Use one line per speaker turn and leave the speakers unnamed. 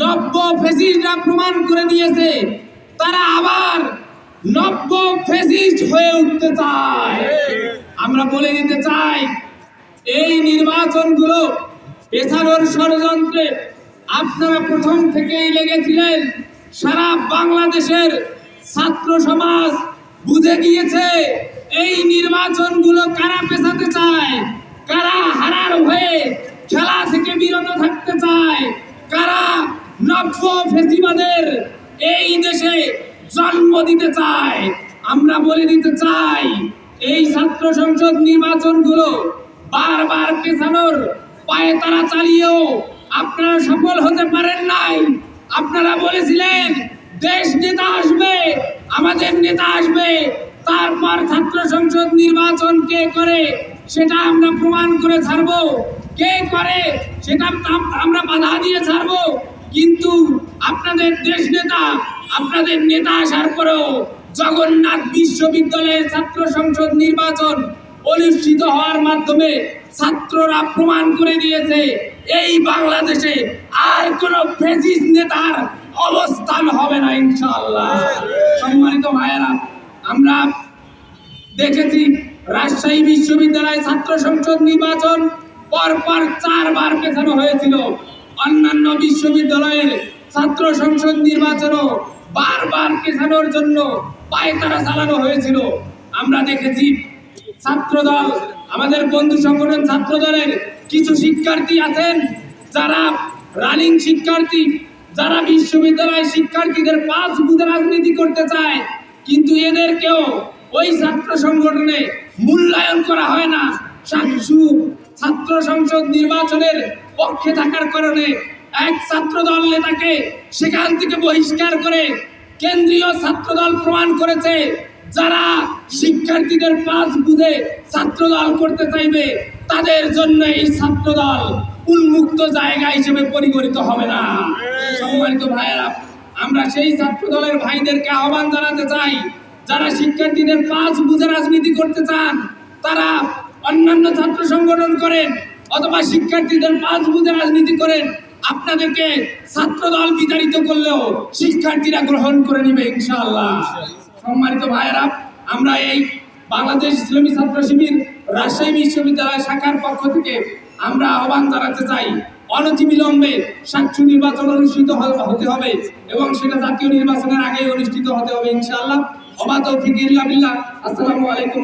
নব্য ফ্যাসিস্টরা প্রমাণ করে দিয়েছে তারা আবার নব্য ফ্যাসিস্ট হয়ে উঠতে চায়। আমরা বলে দিতে চাই, এই নির্বাচনগুলো পেছানোর ষড়যন্ত্রে আপনারা প্রথম থেকেই লেগেছিলেন। সারা বাংলাদেশের ছাত্র সমাজ বুঝে গিয়েছে এই নির্বাচনগুলো কারা পেছাতে চায়, কারা হারার হয়ে খেলা থেকে বিরত থাকতে চায়, কারা নব্য ফ্যাসিবাদের এই দেশে জন্ম দিতে চায়। আমরা বলে দিতে চাই, এই ছাত্র সংসদ নির্বাচনগুলো বারবার পেছানোর পায়ে তারা চালিয়েও আপনারা সফল হতে পারেন নাই। আপনারা বলেছিলেন দেশ নেতা আসবে, আমাদের নেতা আসবে, তারপর ছাত্র সংসদ নির্বাচন কে করে সেটা আমরা প্রমাণ করে ছাড়বো, কে করে সেটা আমরা বাধা দিয়ে ছাড়বো। কিন্তু আপনাদের দেশ নেতা, আপনাদের নেতা আসার পরেও জগন্নাথ বিশ্ববিদ্যালয়ের ছাত্র সংসদ নির্বাচন অনুষ্ঠিত হওয়ার মাধ্যমে ছাত্ররা প্রমাণ করে দিয়েছে এই বাংলাদেশে আর কোনো ফ্যাসিস্ট নেতার অবস্থান হবে না ইনশাআল্লাহ। সম্মানিত ভাইয়েরা, আমরা দেখেছি রাজশাহী বিশ্ববিদ্যালয় ছাত্র সংসদ নির্বাচন পরপর 4 বার পেছানো হয়েছিল। অন্যান্য বিশ্ববিদ্যালয়ের ছাত্র সংসদ নির্বাচনও বারবার পেছানোর জন্য পায়তারা চালানো হয়েছিল। আমরা দেখেছি ছাত্রদল, আমাদের বন্ধু সংগঠন ছাত্রদলের কিছু শিক্ষার্থী আছেন যারা রানিং শিক্ষার্থী, যারা বিশ্ববিদ্যালয় শিক্ষার্থীদের পাঁচ বুঝে রাজনীতি করতে চায়, কিন্তু এদেরকেও ওই ছাত্র সংগঠনে মূল্যায়ন করা হয় না। ছাত্র সংসদ নির্বাচনের পক্ষে থাকার কারণে এক ছাত্রদল নেতাকে সেখান থেকে বহিষ্কার করে কেন্দ্রীয় ছাত্রদল প্রমাণ করেছে যারা শিক্ষার্থীদের পাঁচ বুঝে ছাত্রদল করতে চাইবে তাদের জন্য এই ছাত্রদল উন্মুক্ত জায়গা হিসেবে পরিগণিত হবে না। সম্মানিত ভাইয়েরা, আমরা সেই ছাত্রদলের ভাইদেরকে আহ্বান জানাতে চাই, যারা শিক্ষার্থীদের পাঁচ বুঝে রাজনীতি করতে চান, তারা অন্যান্য ছাত্র সংগঠন করেন অথবা শিক্ষার্থীদের পাঁচ বুঝে রাজনীতি করেন, আপনাদেরকে ছাত্রদল বিতাড়িত করলেও শিক্ষার্থীরা গ্রহণ করে নিবে ইনশাআল্লাহ। সম্মানিত ভাইয়েরা, আমরা এই বাংলাদেশ ইসলামী ছাত্র শিবির রাজশাহী বিশ্ববিদ্যালয় শাখার পক্ষ থেকে আমরা আহ্বান জানাতে চাই, অনতিবিলম্বে সাক্ষ্য নির্বাচন অনুষ্ঠিত হতে হবে এবং সেটা জাতীয় নির্বাচনের আগেই অনুষ্ঠিত হতে হবে ইনশাআল্লাহ। ওয়া মা তৌফিক ইল্লা বিল্লাহ। আসসালামু আলাইকুম।